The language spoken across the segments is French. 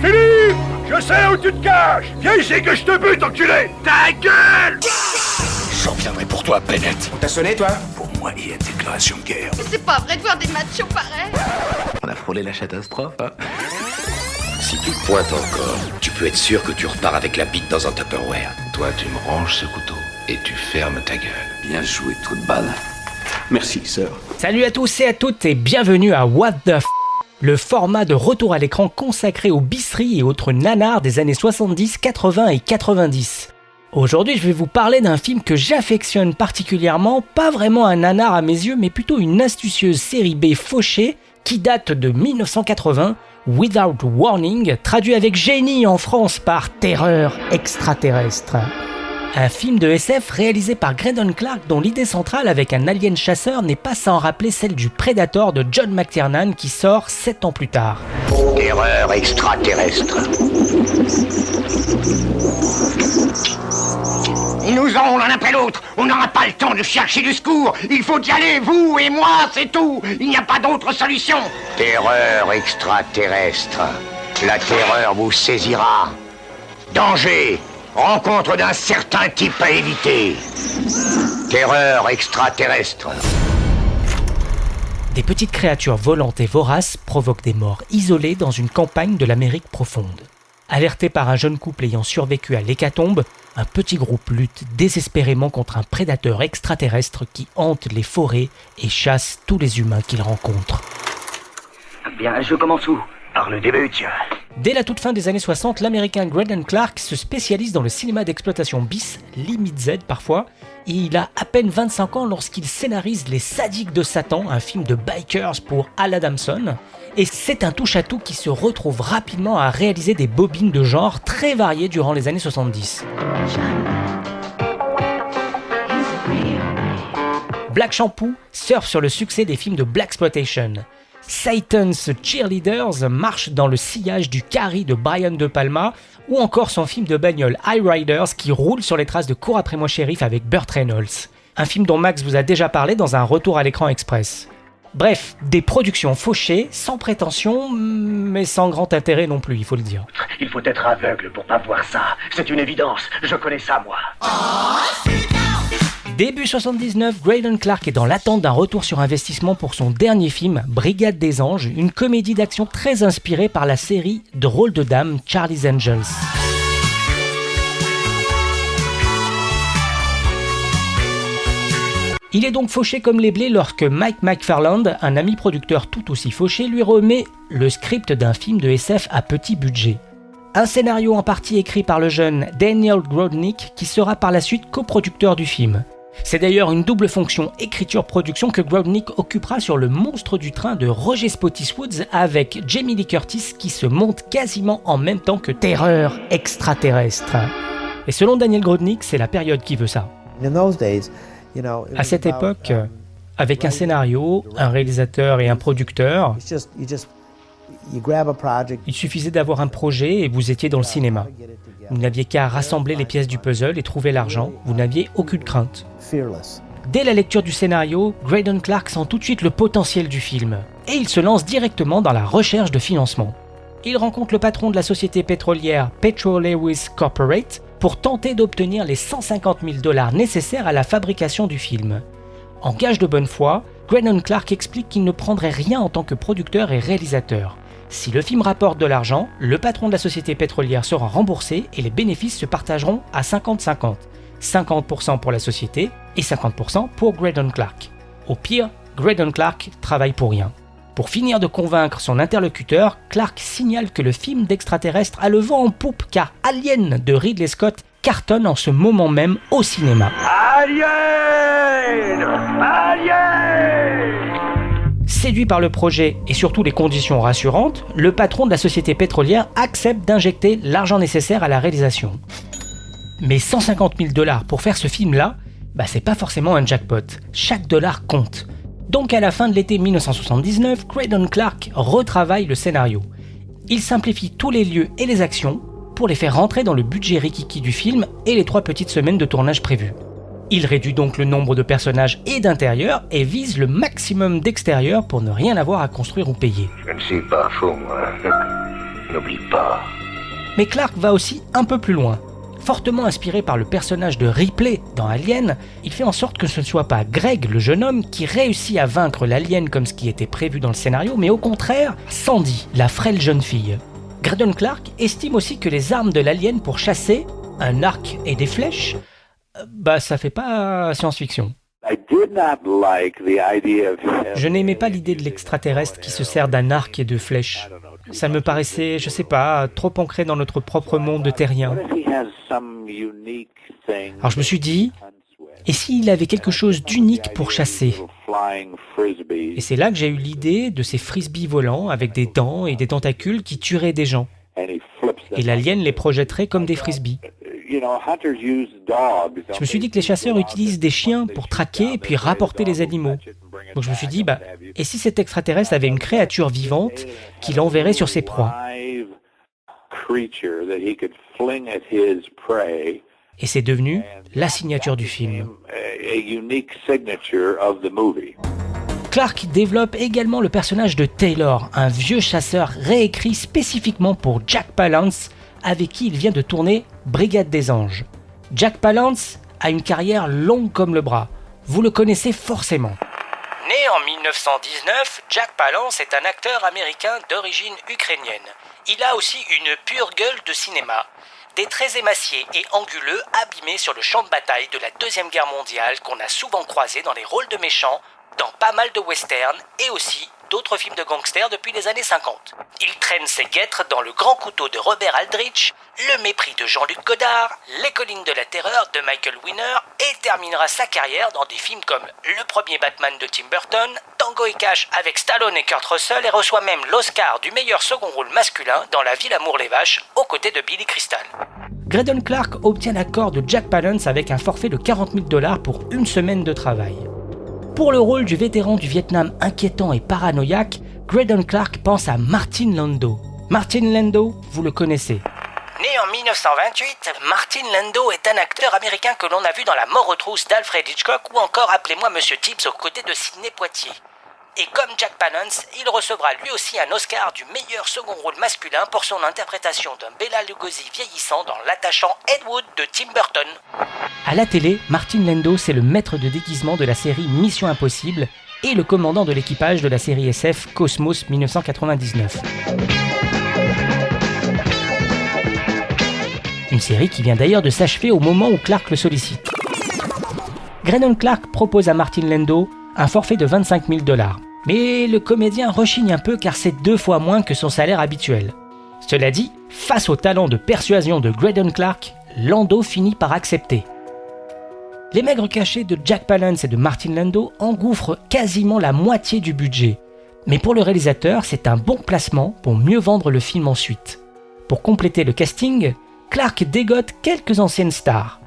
Philippe! Je sais où tu te caches! Viens ici que je te bute, enculé! Ta gueule! J'en viendrai pour toi, Bennett. T'as sonné, toi? Pour moi, il y a déclaration de guerre. Mais c'est pas vrai de voir des machos pareils. On a frôlé la catastrophe, hein? Si tu pointes encore, tu peux être sûr que tu repars avec la bite dans un Tupperware. Toi, tu me ranges ce couteau et tu fermes ta gueule. Bien joué, trou de balle. Merci, sœur. Salut à tous et à toutes et bienvenue à What the F***, le format de retour à l'écran consacré aux bisseries et autres nanars des années 70, 80 et 90. Aujourd'hui, je vais vous parler d'un film que j'affectionne particulièrement, pas vraiment un nanar à mes yeux, mais plutôt une astucieuse série B fauchée qui date de 1980, Without Warning, traduit avec génie en France par Terreur extraterrestre. Un film de SF réalisé par Greydon Clark dont l'idée centrale avec un alien chasseur n'est pas sans rappeler celle du Predator de John McTiernan qui sort 7 ans plus tard. Terreur extraterrestre. Ils nous ont l'un après l'autre. On n'aura pas le temps de chercher du secours. Il faut y aller, vous et moi, c'est tout. Il n'y a pas d'autre solution. Terreur extraterrestre. La terreur vous saisira. Danger. Rencontre d'un certain type à éviter. Terreur extraterrestre. Des petites créatures volantes et voraces provoquent des morts isolées dans une campagne de l'Amérique profonde. Alerté par un jeune couple ayant survécu à l'hécatombe, un petit groupe lutte désespérément contre un prédateur extraterrestre qui hante les forêts et chasse tous les humains qu'il rencontre. Bien, je commence où? Par le début, tiens. Dès la toute fin des années 60, l'américain Greydon Clark se spécialise dans le cinéma d'exploitation bis, limite Z parfois, et il a à peine 25 ans lorsqu'il scénarise Les Sadiques de Satan, un film de bikers pour Al Adamson, et c'est un touche-à-tout qui se retrouve rapidement à réaliser des bobines de genre très variées durant les années 70. Black Shampoo surfe sur le succès des films de Blaxploitation. Satan's Cheerleaders marche dans le sillage du Carrie de Brian De Palma, ou encore son film de bagnole High Riders qui roule sur les traces de Cours après moi shérif avec Burt Reynolds. Un film dont Max vous a déjà parlé dans un retour à l'écran express. Bref, des productions fauchées, sans prétention, mais sans grand intérêt non plus, il faut le dire. Il faut être aveugle pour pas voir ça. C'est une évidence. Je connais ça, moi. Début 79, Greydon Clark est dans l'attente d'un retour sur investissement pour son dernier film, Brigade des Anges, une comédie d'action très inspirée par la série Drôle de Dames, Charlie's Angels. Il est donc fauché comme les blés lorsque Mike McFarland, un ami producteur tout aussi fauché, lui remet le script d'un film de SF à petit budget. Un scénario en partie écrit par le jeune Daniel Grodnick qui sera par la suite coproducteur du film. C'est d'ailleurs une double fonction écriture-production que Grodnick occupera sur Le Monstre du Train de Roger Spottiswoode avec Jamie Lee Curtis qui se monte quasiment en même temps que Terreur extraterrestre. Et selon Daniel Grodnick, c'est la période qui veut ça. À cette époque, avec un scénario, un réalisateur et un producteur, il suffisait d'avoir un projet et vous étiez dans le cinéma. Vous n'aviez qu'à rassembler les pièces du puzzle et trouver l'argent, vous n'aviez aucune crainte. Dès la lecture du scénario, Greydon Clark sent tout de suite le potentiel du film, et il se lance directement dans la recherche de financement. Il rencontre le patron de la société pétrolière Petro Lewis Corporate pour tenter d'obtenir les 150 000 $ nécessaires à la fabrication du film. En gage de bonne foi, Greydon Clark explique qu'il ne prendrait rien en tant que producteur et réalisateur. Si le film rapporte de l'argent, le patron de la société pétrolière sera remboursé et les bénéfices se partageront à 50-50. 50% pour la société et 50% pour Greydon Clark. Au pire, Greydon Clark travaille pour rien. Pour finir de convaincre son interlocuteur, Clark signale que le film d'extraterrestre a le vent en poupe car Alien de Ridley Scott cartonne en ce moment même au cinéma. Alien! Alien! Séduit par le projet et surtout les conditions rassurantes, le patron de la société pétrolière accepte d'injecter l'argent nécessaire à la réalisation. Mais 150 000 $ pour faire ce film-là, c'est pas forcément un jackpot. Chaque dollar compte. Donc à la fin de l'été 1979, Greydon Clark retravaille le scénario. Il simplifie tous les lieux et les actions pour les faire rentrer dans le budget rikiki du film et les 3 petites semaines de tournage prévues. Il réduit donc le nombre de personnages et d'intérieurs et vise le maximum d'extérieurs pour ne rien avoir à construire ou payer. Je ne suis pas fou, moi. N'oublie pas. Mais Clark va aussi un peu plus loin. Fortement inspiré par le personnage de Ripley dans Alien, il fait en sorte que ce ne soit pas Greg, le jeune homme, qui réussit à vaincre l'alien comme ce qui était prévu dans le scénario, mais au contraire, Sandy, la frêle jeune fille. Graydon Clark estime aussi que les armes de l'alien pour chasser, un arc et des flèches, ça fait pas science-fiction. Je n'aimais pas l'idée de l'extraterrestre qui se sert d'un arc et de flèches. Ça me paraissait, je sais pas, trop ancré dans notre propre monde terrien. Alors je me suis dit, et s'il avait quelque chose d'unique pour chasser ? Et c'est là que j'ai eu l'idée de ces frisbees volants avec des dents et des tentacules qui tueraient des gens. Et l'alien les projetterait comme des frisbees. Je me suis dit que les chasseurs utilisent des chiens pour traquer et puis rapporter les animaux. Donc je me suis dit, et si cet extraterrestre avait une créature vivante qu'il enverrait sur ses proies ? Et c'est devenu la signature du film. Clark développe également le personnage de Taylor, un vieux chasseur réécrit spécifiquement pour Jack Palance, avec qui il vient de tourner Brigade des Anges. Jack Palance a une carrière longue comme le bras. Vous le connaissez forcément. Né en 1919, Jack Palance est un acteur américain d'origine ukrainienne. Il a aussi une pure gueule de cinéma. Des traits émaciés et anguleux abîmés sur le champ de bataille de la Deuxième Guerre mondiale qu'on a souvent croisé dans les rôles de méchants, dans pas mal de westerns et aussi d'autres films de gangsters depuis les années 50. Il traîne ses guêtres dans Le Grand Couteau de Robert Aldrich, Le Mépris de Jean-Luc Godard, Les Collines de la Terreur de Michael Winner et terminera sa carrière dans des films comme Le Premier Batman de Tim Burton, Tango et Cash avec Stallone et Kurt Russell et reçoit même l'Oscar du meilleur second rôle masculin dans La Vie, l'amour, les vaches aux côtés de Billy Crystal. Graydon Clark obtient l'accord de Jack Palance avec un forfait de $40 000 pour une semaine de travail. Pour le rôle du vétéran du Vietnam inquiétant et paranoïaque, Graydon Clark pense à Martin Landau. Martin Landau, vous le connaissez. Né en 1928, Martin Landau est un acteur américain que l'on a vu dans La Mort aux trousses d'Alfred Hitchcock ou encore Appelez-moi Monsieur Tibbs aux côtés de Sidney Poitier. Et comme Jack Palance, il recevra lui aussi un Oscar du meilleur second rôle masculin pour son interprétation d'un Bela Lugosi vieillissant dans l'attachant Ed Wood de Tim Burton. À la télé, Martin Landau, c'est le maître de déguisement de la série Mission Impossible et le commandant de l'équipage de la série SF Cosmos 1999. Une série qui vient d'ailleurs de s'achever au moment où Clark le sollicite. Graydon Clark propose à Martin Landau un forfait de $25 000. Mais le comédien rechigne un peu car c'est 2 fois moins que son salaire habituel. Cela dit, face au talent de persuasion de Graydon Clark, Landau finit par accepter. Les maigres cachets de Jack Palance et de Martin Landau engouffrent quasiment la moitié du budget. Mais pour le réalisateur, c'est un bon placement pour mieux vendre le film ensuite. Pour compléter le casting, Clark dégote quelques anciennes stars.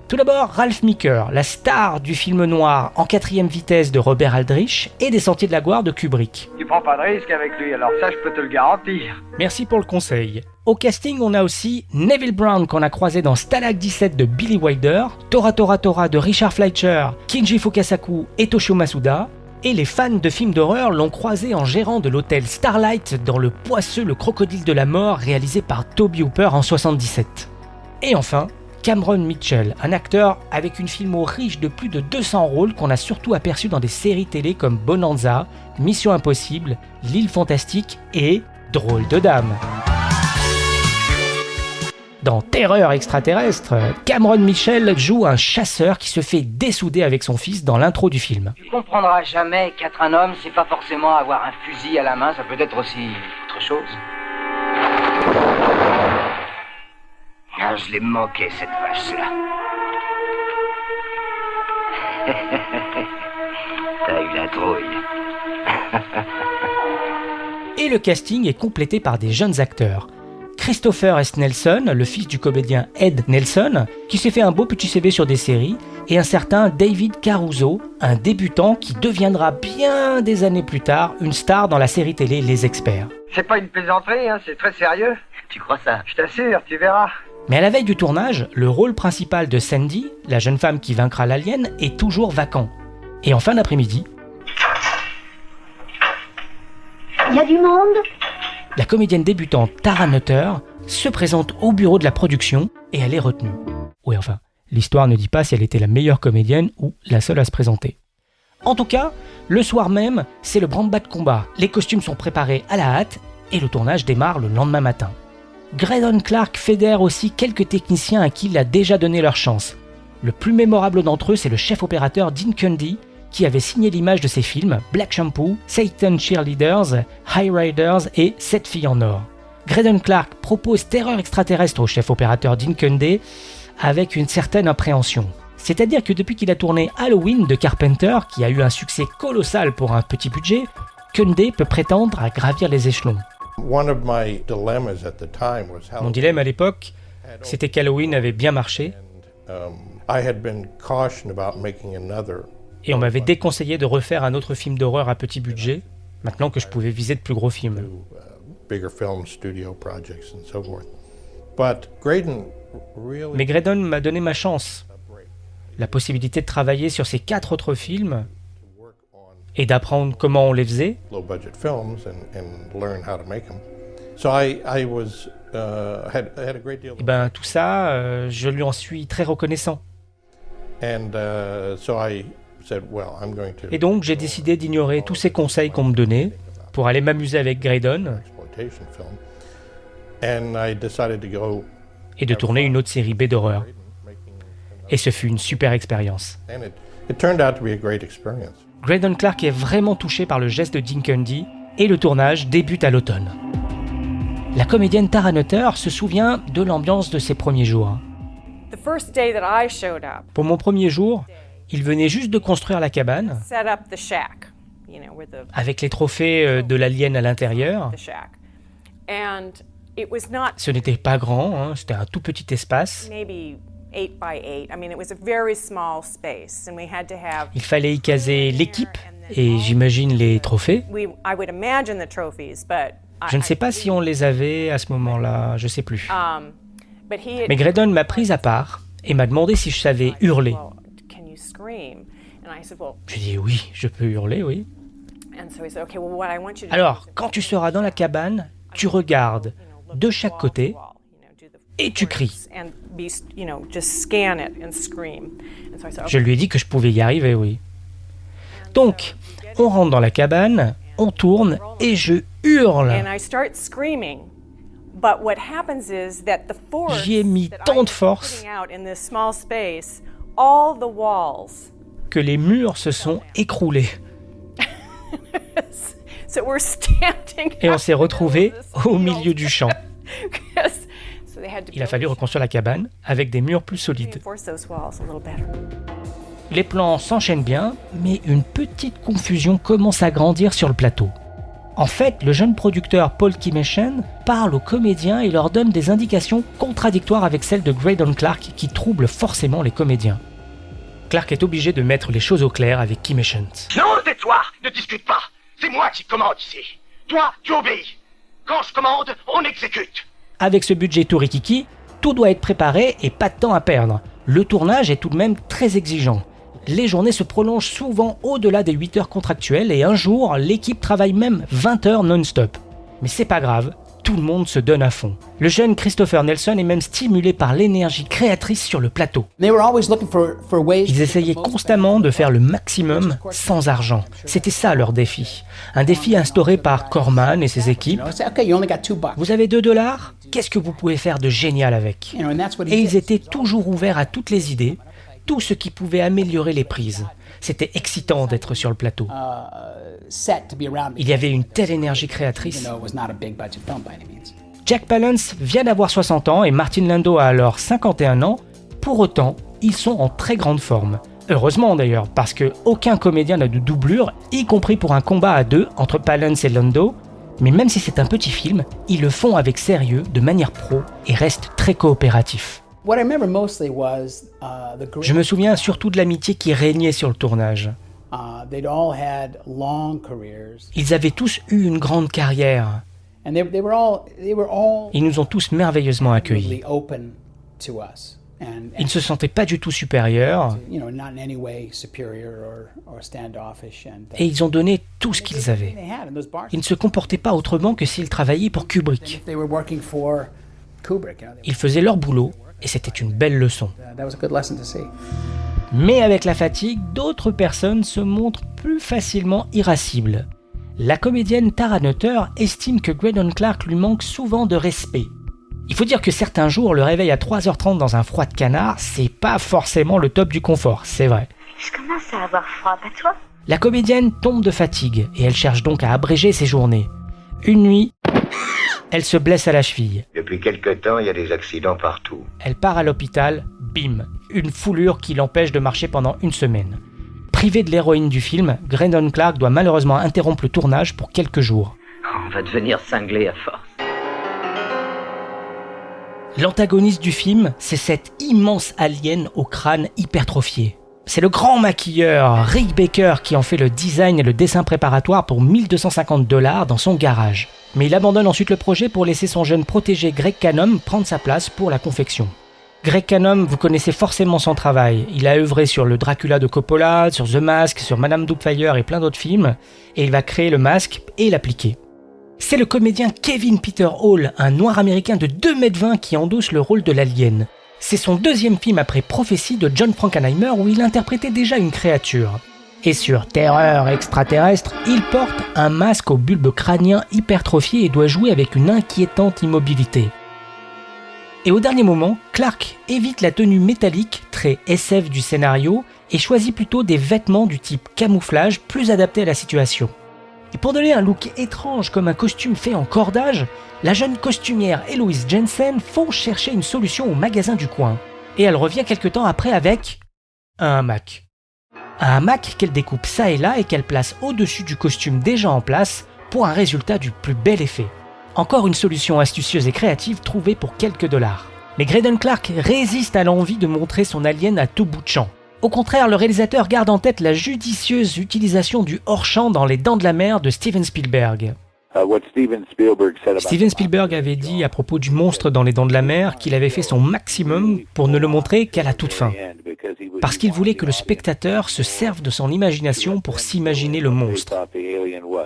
Tout d'abord, Ralph Meeker, la star du film noir En 4e vitesse de Robert Aldrich et des Sentiers de la Gloire de Kubrick. Tu prends pas de risque avec lui, alors ça je peux te le garantir. Merci pour le conseil. Au casting, on a aussi Neville Brown qu'on a croisé dans Stalag 17 de Billy Wilder, Tora Tora Tora de Richard Fleischer, Kinji Fukasaku et Toshio Masuda. Et les fans de films d'horreur l'ont croisé en gérant de l'hôtel Starlight dans Le Poisseux, le crocodile de la mort réalisé par Tobe Hooper en 1977. Et enfin, Cameron Mitchell, un acteur avec une filmo riche de plus de 200 rôles qu'on a surtout aperçu dans des séries télé comme Bonanza, Mission Impossible, L'île fantastique et Drôle de dame. Dans Terreur extraterrestre, Cameron Mitchell joue un chasseur qui se fait dessouder avec son fils dans l'intro du film. Tu comprendras jamais qu'être un homme, c'est pas forcément avoir un fusil à la main, ça peut être aussi autre chose. Ah, je l'ai manqué, cette vache-là. T'as eu la trouille. Et le casting est complété par des jeunes acteurs. Christopher S. Nelson, le fils du comédien Ed Nelson, qui s'est fait un beau petit CV sur des séries, et un certain David Caruso, un débutant qui deviendra bien des années plus tard une star dans la série télé Les Experts. C'est pas une plaisanterie, hein, c'est très sérieux. Tu crois ça? Je t'assure, tu verras. Mais à la veille du tournage, le rôle principal de Sandy, la jeune femme qui vaincra l'alien, est toujours vacant. Et en fin d'après-midi... Il y a du monde? la comédienne débutante Tara Nutter se présente au bureau de la production et elle est retenue. Oui, enfin, l'histoire ne dit pas si elle était la meilleure comédienne ou la seule à se présenter. En tout cas, le soir même, c'est le branle-bas de combat. Les costumes sont préparés à la hâte et le tournage démarre le lendemain matin. Graydon Clark fédère aussi quelques techniciens à qui il a déjà donné leur chance. Le plus mémorable d'entre eux, c'est le chef opérateur Dean Cundey, qui avait signé l'image de ses films Black Shampoo, Satan Cheerleaders, High Riders et 7 filles en or. Graydon Clark propose Terreur extraterrestre au chef opérateur Dean Cundey avec une certaine appréhension. C'est-à-dire que depuis qu'il a tourné Halloween de Carpenter, qui a eu un succès colossal pour un petit budget, Cundey peut prétendre à gravir les échelons. Mon dilemme à l'époque, c'était qu'Halloween avait bien marché, et on m'avait déconseillé de refaire un autre film d'horreur à petit budget, maintenant que je pouvais viser de plus gros films. Mais Graydon m'a donné ma chance, la possibilité de travailler sur ces 4 autres films et d'apprendre comment on les faisait. Et ben, tout ça, je lui en suis très reconnaissant. Et donc j'ai décidé d'ignorer tous ces conseils qu'on me donnait pour aller m'amuser avec Graydon et de tourner une autre série B d'horreur. Et ce fut une super expérience. Graydon Clark est vraiment touché par le geste de Dean Cundey et le tournage débute à l'automne. La comédienne Tara Nutter se souvient de l'ambiance de ses premiers jours. Pour mon premier jour, il venait juste de construire la cabane, avec les trophées de l'alien à l'intérieur. Ce n'était pas grand, hein, c'était un tout petit espace. Il fallait y caser l'équipe et j'imagine les trophées. Je ne sais pas si on les avait à ce moment-là, je ne sais plus. Mais Graydon m'a prise à part et m'a demandé si je savais hurler. J'ai dit oui, je peux hurler, oui. Alors, quand tu seras dans la cabane, tu regardes de chaque côté et tu cries. Je lui ai dit que je pouvais y arriver, oui. Donc, on rentre dans la cabane, on tourne et je hurle. J'y ai mis tant de force que les murs se sont écroulés. Et on s'est retrouvés au milieu du champ. Il a fallu reconstruire la cabane avec des murs plus solides. Les plans s'enchaînent bien, mais une petite confusion commence à grandir sur le plateau. En fait, le jeune producteur Paul Kimeshen parle aux comédiens et leur donne des indications contradictoires avec celles de Graydon Clark qui troublent forcément les comédiens. Clark est obligé de mettre les choses au clair avec Kimeshen. Non, tais-toi, ne discute pas. C'est moi qui commande ici. Toi, tu obéis. Quand je commande, on exécute. Avec ce budget tout rikiki, tout doit être préparé et pas de temps à perdre. Le tournage est tout de même très exigeant. Les journées se prolongent souvent au-delà des 8 heures contractuelles et un jour, l'équipe travaille même 20 heures non-stop. Mais c'est pas grave, tout le monde se donne à fond. Le jeune Christopher Nelson est même stimulé par l'énergie créatrice sur le plateau. Ils essayaient constamment de faire le maximum sans argent. C'était ça leur défi. Un défi instauré par Corman et ses équipes. Vous avez $2 ? Qu'est-ce que vous pouvez faire de génial avec ? Et ils étaient toujours ouverts à toutes les idées, tout ce qui pouvait améliorer les prises. C'était excitant d'être sur le plateau. Il y avait une telle énergie créatrice. Jack Palance vient d'avoir 60 ans et Martin Landau a alors 51 ans. Pour autant, ils sont en très grande forme. Heureusement d'ailleurs, parce qu'aucun comédien n'a de doublure, y compris pour un combat à 2 entre Palance et Landau. Mais même si c'est un petit film, ils le font avec sérieux, de manière pro, et restent très coopératifs. Je me souviens surtout de l'amitié qui régnait sur le tournage. Ils avaient tous eu une grande carrière. Ils nous ont tous merveilleusement accueillis. Il ne se sentait pas du tout supérieur et ils ont donné tout ce qu'ils avaient. Ils ne se comportaient pas autrement que s'ils travaillaient pour Kubrick. Ils faisaient leur boulot et c'était une belle leçon. Mais avec la fatigue, d'autres personnes se montrent plus facilement irascibles. La comédienne Tara Nutter estime que Graydon Clark lui manque souvent de respect. Il faut dire que certains jours, le réveil à 3h30 dans un froid de canard, c'est pas forcément le top du confort, c'est vrai. Je commence à avoir froid, pas toi ? La comédienne tombe de fatigue et elle cherche donc à abréger ses journées. Une nuit, elle se blesse à la cheville. Depuis quelque temps, il y a des accidents partout. Elle part à l'hôpital, bim, une foulure qui l'empêche de marcher pendant une semaine. Privé de l'héroïne du film, Graydon Clark doit malheureusement interrompre le tournage pour quelques jours. On va devenir cinglé à force. L'antagoniste du film, c'est cet immense alien au crâne hypertrophié. C'est le grand maquilleur Rick Baker qui en fait le design et le dessin préparatoire pour $1 250 dans son garage. Mais il abandonne ensuite le projet pour laisser son jeune protégé Greg Cannom prendre sa place pour la confection. Greg Cannom, vous connaissez forcément son travail. Il a œuvré sur le Dracula de Coppola, sur The Mask, sur Madame Doubtfire et plein d'autres films, et il va créer le masque et l'appliquer. C'est le comédien Kevin Peter Hall, un noir américain de 2,20 m qui endosse le rôle de l'alien. C'est son deuxième film après Prophétie de John Frankenheimer où il interprétait déjà une créature. Et sur Terreur extraterrestre, il porte un masque au bulbe crânien hypertrophié et doit jouer avec une inquiétante immobilité. Et au dernier moment, Clark évite la tenue métallique, très SF du scénario, et choisit plutôt des vêtements du type camouflage plus adaptés à la situation. Et pour donner un look étrange comme un costume fait en cordage, la jeune costumière Eloise Jensen fonce chercher une solution au magasin du coin. Et elle revient quelque temps après avec un hamac. Un hamac qu'elle découpe ça et là et qu'elle place au-dessus du costume déjà en place pour un résultat du plus bel effet. Encore une solution astucieuse et créative trouvée pour quelques dollars. Mais Graydon Clark résiste à l'envie de montrer son alien à tout bout de champ. Au contraire, le réalisateur garde en tête la judicieuse utilisation du hors-champ dans Les Dents de la Mer de Steven Spielberg. Steven Spielberg avait dit à propos du monstre dans Les Dents de la Mer qu'il avait fait son maximum pour ne le montrer qu'à la toute fin. Parce qu'il voulait que le spectateur se serve de son imagination pour s'imaginer le monstre.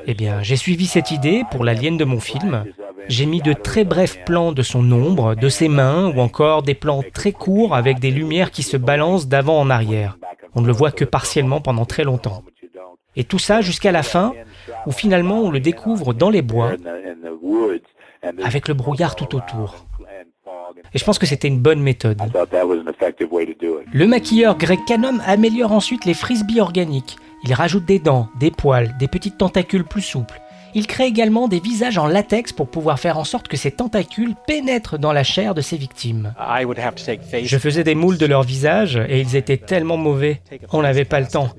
Eh bien, j'ai suivi cette idée pour l'alien de mon film. J'ai mis de très brefs plans de son ombre, de ses mains, ou encore des plans très courts avec des lumières qui se balancent d'avant en arrière. On ne le voit que partiellement pendant très longtemps. Et tout ça jusqu'à la fin, où finalement on le découvre dans les bois, avec le brouillard tout autour. Et je pense que c'était une bonne méthode. Le maquilleur Greg Cannom améliore ensuite les frisbees organiques. Il rajoute des dents, des poils, des petites tentacules plus souples. Il crée également des visages en latex pour pouvoir faire en sorte que ces tentacules pénètrent dans la chair de ses victimes. Je faisais des moules de leurs visages et ils étaient tellement mauvais, on n'avait pas le temps.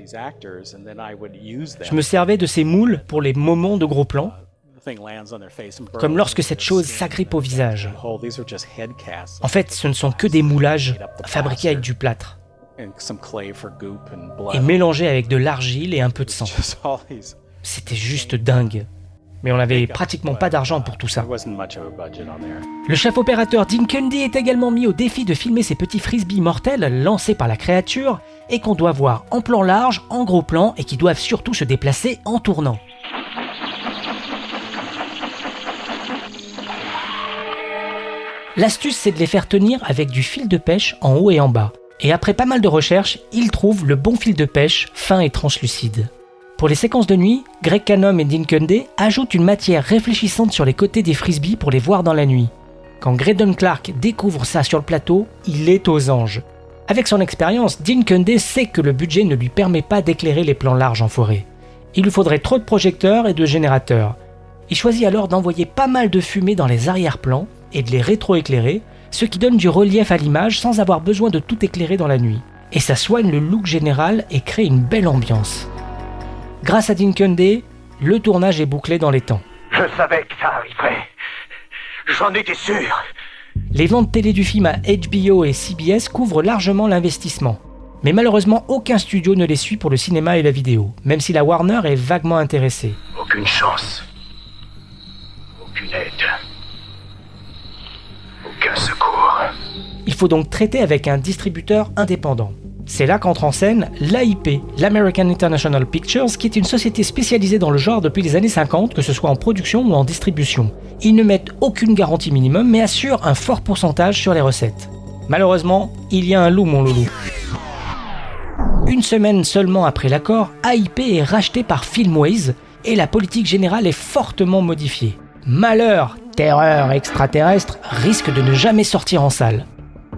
Je me servais de ces moules pour les moments de gros plans, comme lorsque cette chose s'agrippe au visage. En fait, ce ne sont que des moulages fabriqués avec du plâtre et mélangés avec de l'argile et un peu de sang. C'était juste dingue. Mais on n'avait pratiquement pas d'argent pour tout ça. Le chef opérateur Dean Cundey est également mis au défi de filmer ces petits frisbees mortels lancés par la créature et qu'on doit voir en plan large, en gros plan et qui doivent surtout se déplacer en tournant. L'astuce, c'est de les faire tenir avec du fil de pêche en haut et en bas. Et après pas mal de recherches, il trouve le bon fil de pêche fin et translucide. Pour les séquences de nuit, Greg Cannom et Dean Cundey ajoutent une matière réfléchissante sur les côtés des frisbees pour les voir dans la nuit. Quand Graydon Clark découvre ça sur le plateau, il est aux anges. Avec son expérience, Dean Cundey sait que le budget ne lui permet pas d'éclairer les plans larges en forêt. Il lui faudrait trop de projecteurs et de générateurs. Il choisit alors d'envoyer pas mal de fumée dans les arrière-plans et de les rétroéclairer, ce qui donne du relief à l'image sans avoir besoin de tout éclairer dans la nuit. Et ça soigne le look général et crée une belle ambiance. Grâce à Dean Cundey, le tournage est bouclé dans les temps. Je savais que ça arriverait. J'en étais sûr. Les ventes télé du film à HBO et CBS couvrent largement l'investissement. Mais malheureusement, aucun studio ne les suit pour le cinéma et la vidéo, même si la Warner est vaguement intéressée. Aucune chance. Aucune aide. Aucun secours. Il faut donc traiter avec un distributeur indépendant. C'est là qu'entre en scène l'AIP, l'American International Pictures, qui est une société spécialisée dans le genre depuis les années 50, que ce soit en production ou en distribution. Ils ne mettent aucune garantie minimum, mais assurent un fort pourcentage sur les recettes. Malheureusement, il y a un loup, mon loulou. Une semaine seulement après l'accord, AIP est racheté par Filmways et la politique générale est fortement modifiée. Malheur, Terreur extraterrestre risque de ne jamais sortir en salle.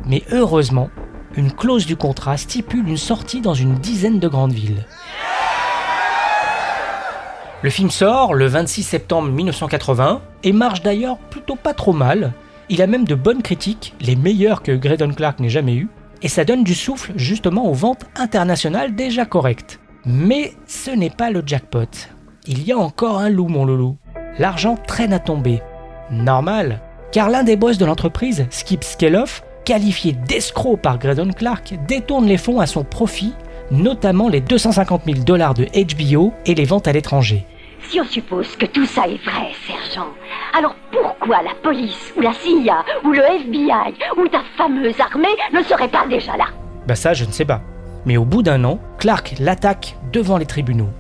Mais heureusement, une clause du contrat stipule une sortie dans une dizaine de grandes villes. Le film sort le 26 septembre 1980 et marche d'ailleurs plutôt pas trop mal. Il a même de bonnes critiques, les meilleures que Greydon Clark n'ait jamais eues, et ça donne du souffle justement aux ventes internationales déjà correctes. Mais ce n'est pas le jackpot. Il y a encore un loup, mon loulou. L'argent traîne à tomber. Normal, car l'un des boss de l'entreprise, Skip Skeloff, qualifié d'escroc par Greydon Clark, détourne les fonds à son profit, notamment les $250 000 de HBO et les ventes à l'étranger. Si on suppose que tout ça est vrai, sergent, alors pourquoi la police, ou la CIA, ou le FBI, ou ta fameuse armée ne serait pas déjà là? Bah ça, je ne sais pas. Mais au bout d'un an, Clark l'attaque devant les tribunaux.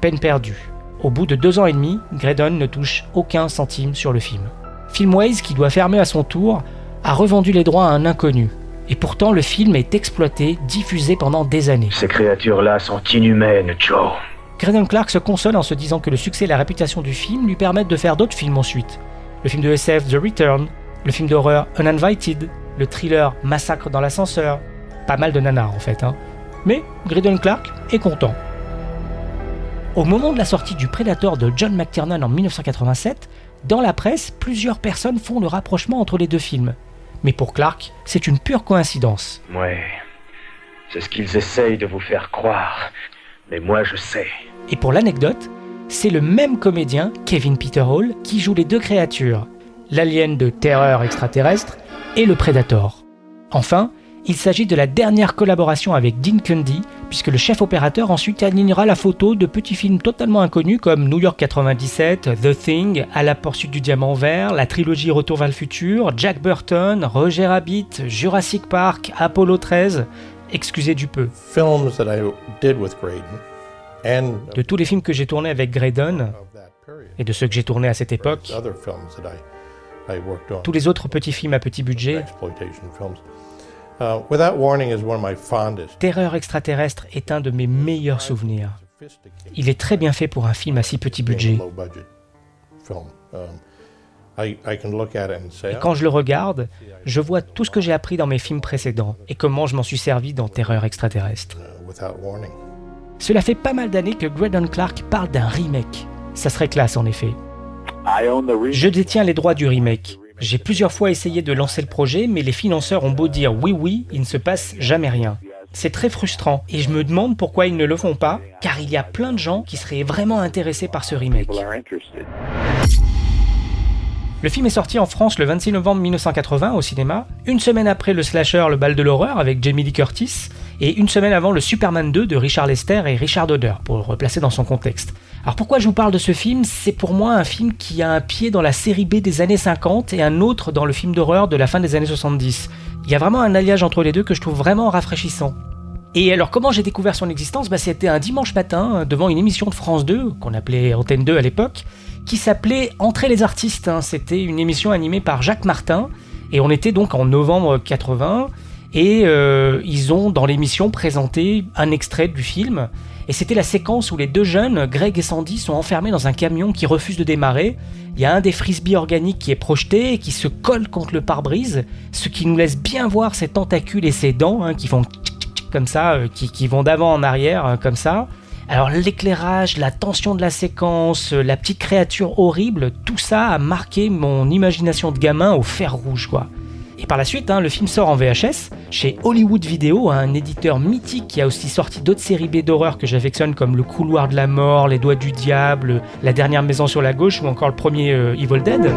Peine perdue. Au bout de 2 ans et demi, Greydon ne touche aucun centime sur le film. Filmways, qui doit fermer à son tour, a revendu les droits à un inconnu. Et pourtant, le film est exploité, diffusé pendant des années. Ces créatures-là sont inhumaines, Joe. Greydon Clark se console en se disant que le succès et la réputation du film lui permettent de faire d'autres films ensuite. Le film de SF The Return, le film d'horreur Uninvited, le thriller Massacre dans l'ascenseur. Pas mal de nanars en fait, hein. Mais Greydon Clark est content. Au moment de la sortie du Predator de John McTiernan en 1987, dans la presse, plusieurs personnes font le rapprochement entre les deux films. Mais pour Clark, c'est une pure coïncidence. Ouais, c'est ce qu'ils essayent de vous faire croire. Mais moi, je sais. Et pour l'anecdote, c'est le même comédien, Kevin Peter Hall, qui joue les deux créatures, l'alien de Terreur extraterrestre et le Predator. Enfin, il s'agit de la dernière collaboration avec Dean Cundey, puisque le chef opérateur ensuite alignera la photo de petits films totalement inconnus comme New York 97, The Thing, À la poursuite du diamant vert, la trilogie Retour vers le futur, Jack Burton, Roger Rabbit, Jurassic Park, Apollo 13, excusez du peu. De tous les films que j'ai tournés avec Greydon, et de ceux que j'ai tournés à cette époque, tous les autres petits films à petit budget, Terreur extraterrestre est un de mes meilleurs souvenirs. Il est très bien fait pour un film à si petit budget. Et quand je le regarde, je vois tout ce que j'ai appris dans mes films précédents et comment je m'en suis servi dans Terreur extraterrestre. Cela fait pas mal d'années que Greydon Clark parle d'un remake. Ça serait classe en effet. Je détiens les droits du remake. J'ai plusieurs fois essayé de lancer le projet, mais les financeurs ont beau dire oui, il ne se passe jamais rien. C'est très frustrant, et je me demande pourquoi ils ne le font pas, car il y a plein de gens qui seraient vraiment intéressés par ce remake. Le film est sorti en France le 26 novembre 1980 au cinéma, une semaine après le slasher Le Bal de l'horreur avec Jamie Lee Curtis, et une semaine avant le Superman 2 de Richard Lester et Richard Donner, pour le replacer dans son contexte. Alors pourquoi je vous parle de ce film ? C'est pour moi un film qui a un pied dans la série B des années 50 et un autre dans le film d'horreur de la fin des années 70. Il y a vraiment un alliage entre les deux que je trouve vraiment rafraîchissant. Et alors comment j'ai découvert son existence ? C'était un dimanche matin devant une émission de France 2, qu'on appelait Antenne 2 à l'époque, qui s'appelait Entrer les artistes. C'était une émission animée par Jacques Martin, et on était donc en novembre 80, et ils ont dans l'émission présenté un extrait du film, et c'était la séquence où les deux jeunes, Greg et Sandy, sont enfermés dans un camion qui refuse de démarrer. Il y a un des frisbees organiques qui est projeté et qui se colle contre le pare-brise, ce qui nous laisse bien voir ses tentacules et ses dents qui font comme ça, qui vont d'avant en arrière comme ça. Alors l'éclairage, la tension de la séquence, la petite créature horrible, tout ça a marqué mon imagination de gamin au fer rouge quoi. Et par la suite, le film sort en VHS chez Hollywood Video, un éditeur mythique qui a aussi sorti d'autres séries B d'horreur que j'affectionne comme Le Couloir de la Mort, Les Doigts du Diable, La Dernière Maison sur la Gauche ou encore le premier Evil Dead.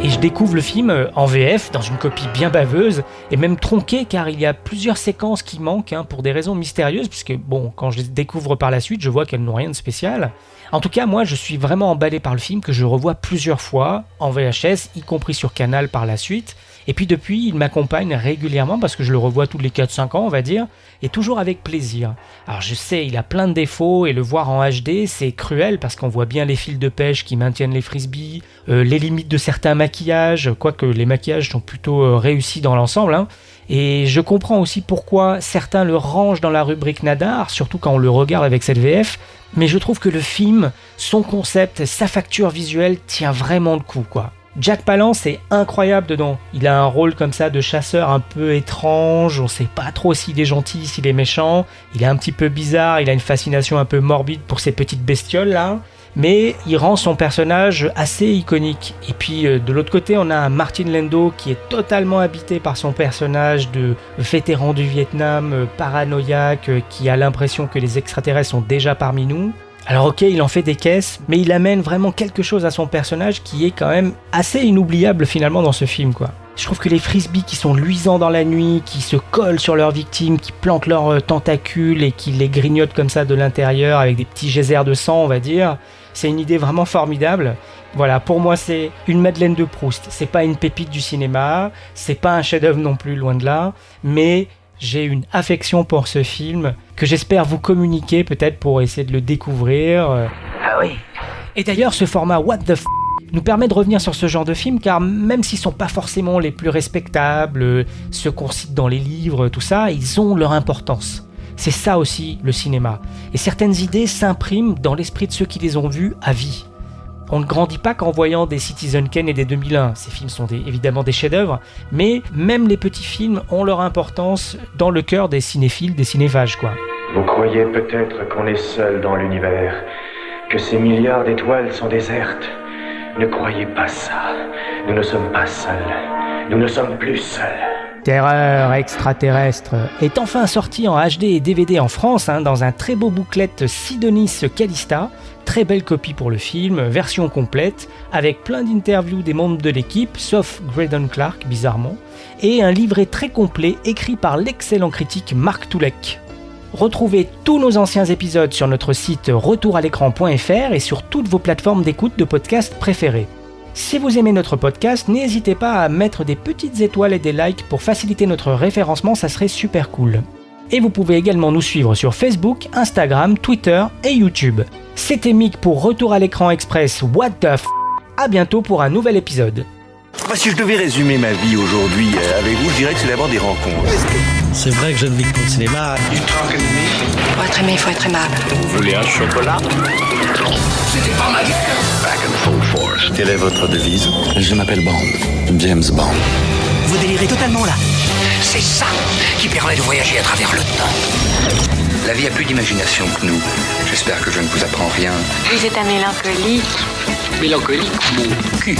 Et je découvre le film en VF, dans une copie bien baveuse, et même tronquée, car il y a plusieurs séquences qui manquent, pour des raisons mystérieuses, puisque bon, quand je les découvre par la suite, je vois qu'elles n'ont rien de spécial. En tout cas, moi, je suis vraiment emballé par le film, que je revois plusieurs fois, en VHS, y compris sur Canal par la suite. Et puis depuis, il m'accompagne régulièrement, parce que je le revois tous les 4-5 ans, on va dire, et toujours avec plaisir. Alors je sais, il a plein de défauts, et le voir en HD, c'est cruel, parce qu'on voit bien les fils de pêche qui maintiennent les frisbees, les limites de certains maquillages, quoique les maquillages sont plutôt réussis dans l'ensemble, Et je comprends aussi pourquoi certains le rangent dans la rubrique nanar, surtout quand on le regarde avec cette VF, mais je trouve que le film, son concept, sa facture visuelle tient vraiment le coup, quoi. Jack Palance est incroyable dedans. Il a un rôle comme ça de chasseur un peu étrange, on sait pas trop s'il est gentil, s'il est méchant, il est un petit peu bizarre, il a une fascination un peu morbide pour ces petites bestioles là, mais il rend son personnage assez iconique. Et puis de l'autre côté, on a un Martin Landau qui est totalement habité par son personnage de vétéran du Vietnam, paranoïaque, qui a l'impression que les extraterrestres sont déjà parmi nous. Alors ok, il en fait des caisses, mais il amène vraiment quelque chose à son personnage qui est quand même assez inoubliable finalement dans ce film, quoi. Je trouve que les frisbees qui sont luisants dans la nuit, qui se collent sur leurs victimes, qui plantent leurs tentacules et qui les grignotent comme ça de l'intérieur avec des petits geysers de sang, on va dire, c'est une idée vraiment formidable. Voilà, pour moi c'est une Madeleine de Proust. C'est pas une pépite du cinéma, c'est pas un chef-d'œuvre non plus, loin de là, mais j'ai une affection pour ce film que j'espère vous communiquer peut-être pour essayer de le découvrir. Ah oui. Et d'ailleurs, ce format What the f*** nous permet de revenir sur ce genre de film, car même s'ils sont pas forcément les plus respectables, ceux qu'on cite dans les livres, tout ça, ils ont leur importance. C'est ça aussi le cinéma. Et certaines idées s'impriment dans l'esprit de ceux qui les ont vus à vie. On ne grandit pas qu'en voyant des Citizen Kane et des 2001. Ces films sont évidemment des chefs-d'œuvre, mais même les petits films ont leur importance dans le cœur des cinéphiles, des cinéphages, quoi. Vous croyez peut-être qu'on est seul dans l'univers, que ces milliards d'étoiles sont désertes. Ne croyez pas ça. Nous ne sommes pas seuls. Nous ne sommes plus seuls. Terreur extraterrestre est enfin sorti en HD et DVD en France, dans un très beau booklet Sidonis Calista. Très belle copie pour le film, version complète, avec plein d'interviews des membres de l'équipe, sauf Graydon Clark, bizarrement, et un livret très complet écrit par l'excellent critique Marc Toulek. Retrouvez tous nos anciens épisodes sur notre site retouralécran.fr et sur toutes vos plateformes d'écoute de podcasts préférées. Si vous aimez notre podcast, n'hésitez pas à mettre des petites étoiles et des likes pour faciliter notre référencement, ça serait super cool. Et vous pouvez également nous suivre sur Facebook, Instagram, Twitter et YouTube. C'était Mick pour Retour à l'écran express What the f***. À bientôt pour un nouvel épisode. Si je devais résumer ma vie aujourd'hui avec vous, je dirais que c'est d'abord des rencontres. C'est vrai que je ne vis que pour le cinéma. Pour être aimé, il faut être aimable. Vous voulez un chocolat? C'était pas ma guerre. Back in full force. Quelle est votre devise? Je m'appelle Bond. James Bond. Vous délirez totalement là. C'est ça qui permet de voyager à travers le temps. La vie a plus d'imagination que nous. J'espère que je ne vous apprends rien. Vous êtes un mélancolique. Mélancolique, mon cul.